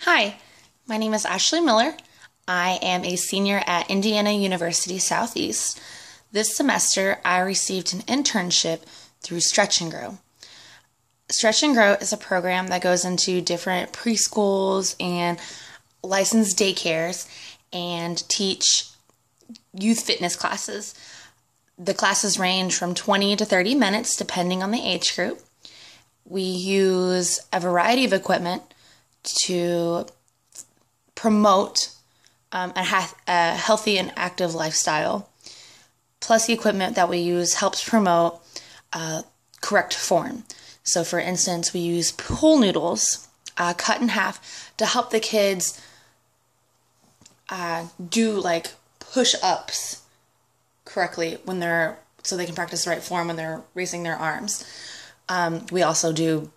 Hi, my name is Ashley Miller. I am a senior at Indiana University Southeast. This semester, I received an internship through Stretch and Grow. Stretch and Grow is a program that goes into different preschools and licensed daycares and teach youth fitness classes. The classes range from 20 to 30 minutes depending on the age group. We use a variety of equipment to promote a healthy and active lifestyle. Plus, the equipment that we use helps promote correct form. So, for instance, we use pool noodles cut in half to help the kids do like push-ups correctly so they can practice the right form when they're raising their arms. We also do,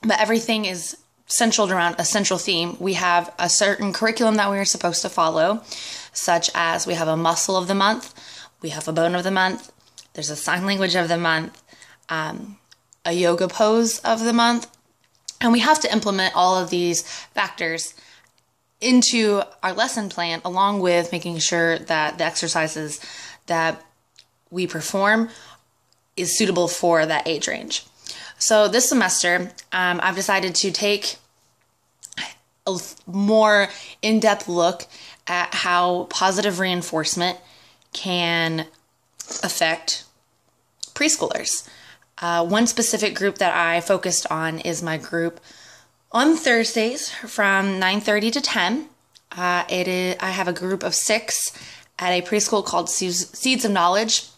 but everything is centered around a central theme. We have a certain curriculum that we are supposed to follow, such as we have a muscle of the month, we have a bone of the month, there's a sign language of the month, a yoga pose of the month, and we have to implement all of these factors into our lesson plan, along with making sure that the exercises that we perform is suitable for that age range. So this semester, I've decided to take a more in-depth look at how positive reinforcement can affect preschoolers. One specific group that I focused on is my group on Thursdays from 9:30 to 10. I have a group of 6 at a preschool called Seeds of Knowledge.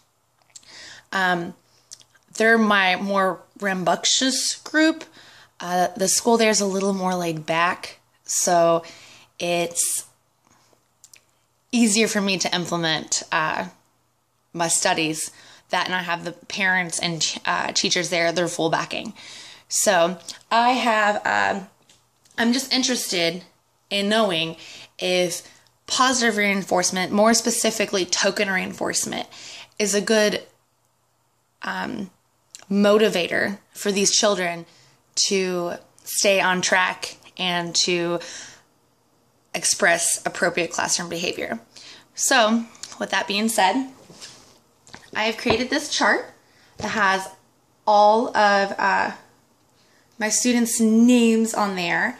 They're my more rambunctious group. The school there is a little more laid back, so it's easier for me to implement my studies. That, and I have the parents and teachers there, their full backing. So I'm just interested in knowing if positive reinforcement, more specifically token reinforcement, is a good motivator for these children to stay on track and to express appropriate classroom behavior. So, with that being said, I have created this chart that has all of my students' names on there,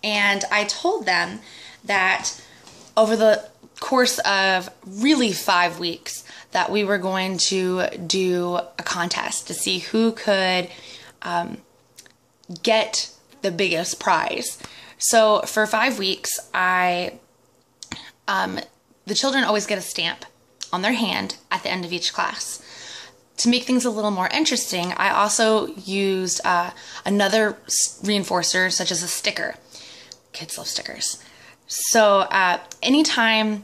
and I told them that over the course of really 5 weeks that we were going to do a contest to see who could get the biggest prize. So for 5 weeks, the children always get a stamp on their hand at the end of each class. To make things a little more interesting, I also used another reinforcer, such as a sticker. Kids love stickers. So anytime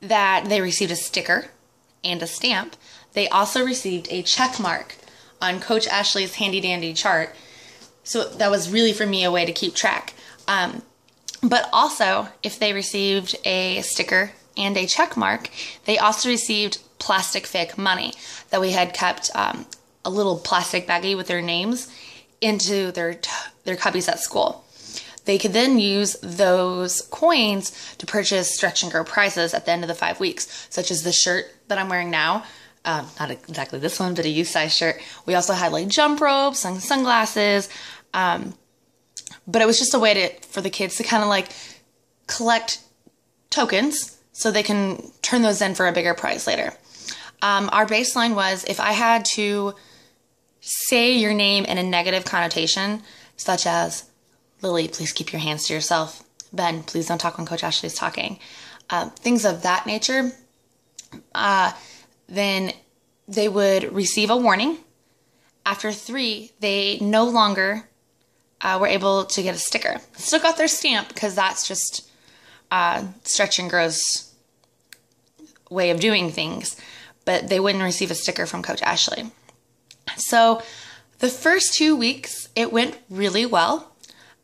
that they received a sticker and a stamp, they also received a check mark on Coach Ashley's handy dandy chart. So that was really, for me, a way to keep track. But also, if they received a sticker and a check mark, they also received plastic fake money that we had kept a little plastic baggie with their names into their cubbies at school. They could then use those coins to purchase Stretch and Grow prizes at the end of the 5 weeks, such as the shirt that I'm wearing now. Not exactly this one, but a youth size shirt. We also had like jump ropes and sunglasses. But it was just a way for the kids to kind of like collect tokens so they can turn those in for a bigger prize later. Our baseline was, if I had to say your name in a negative connotation, such as, Lily, please keep your hands to yourself. Ben, please don't talk when Coach Ashley is talking. Things of that nature. Then they would receive a warning. After 3, they no longer were able to get a sticker. Still got their stamp, because that's just Stretch and Grow's way of doing things. But they wouldn't receive a sticker from Coach Ashley. So the first 2 weeks, it went really well.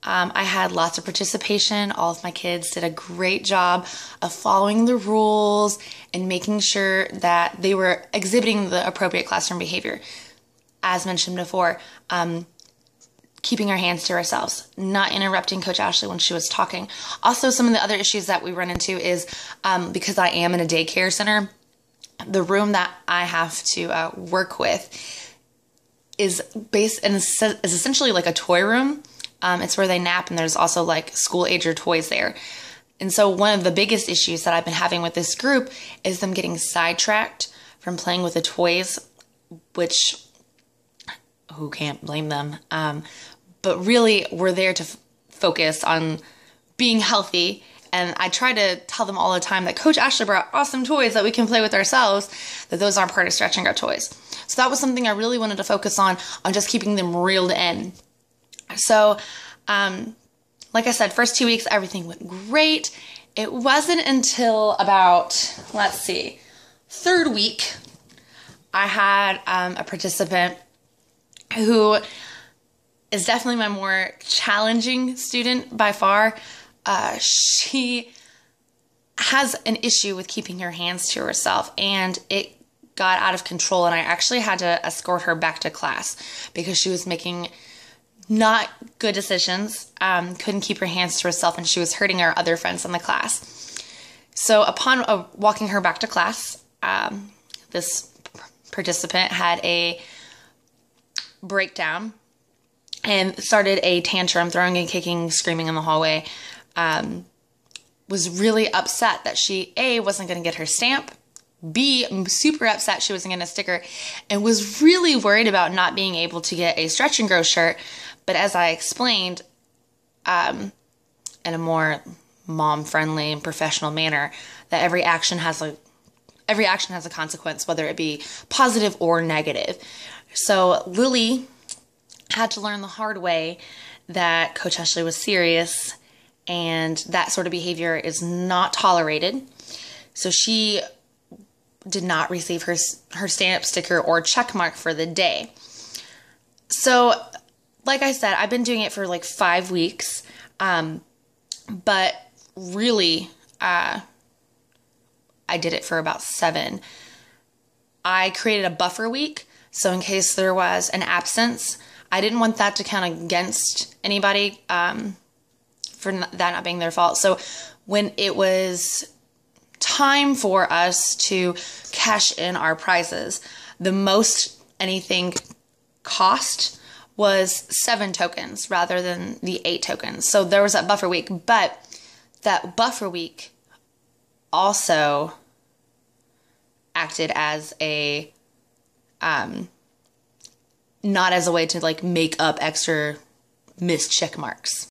I had lots of participation. All of my kids did a great job of following the rules and making sure that they were exhibiting the appropriate classroom behavior. As mentioned before, keeping our hands to ourselves, not interrupting Coach Ashley when she was talking. Also, some of the other issues that we run into is because I am in a daycare center, the room that I have to work with is essentially like a toy room. It's where they nap, and there's also like school-ager toys there. And so one of the biggest issues that I've been having with this group is them getting sidetracked from playing with the toys, which who can't blame them? But really, we're there to focus on being healthy. And I try to tell them all the time that Coach Ashley brought awesome toys that we can play with ourselves, that those aren't part of Stretch and Grow toys. So that was something I really wanted to focus on just keeping them reeled in. So, like I said, first 2 weeks, everything went great. It wasn't until about, third week, I had a participant who is definitely my more challenging student by far. She has an issue with keeping her hands to herself, and it got out of control, and I actually had to escort her back to class because she was making not good decisions, couldn't keep her hands to herself, and she was hurting our other friends in the class. So upon walking her back to class, this participant had a breakdown and started a tantrum, throwing and kicking, screaming in the hallway. Was really upset that she, A, wasn't going to get her stamp, B, super upset she wasn't going to sticker, and was really worried about not being able to get a Stretch and Grow shirt. But as I explained, in a more mom-friendly and professional manner, that every action has a consequence, whether it be positive or negative. So Lily had to learn the hard way that Coach Ashley was serious, and that sort of behavior is not tolerated. So she did not receive her stamp, sticker, or check mark for the day. So, like I said, I've been doing it for like 5 weeks, but really, I did it for about 7. I created a buffer week, so in case there was an absence, I didn't want that to count against anybody for that not being their fault. So when it was time for us to cash in our prizes, the most anything cost was 7 tokens rather than the 8 tokens. So there was that buffer week, but that buffer week also acted as a not as a way to like make up extra missed check marks.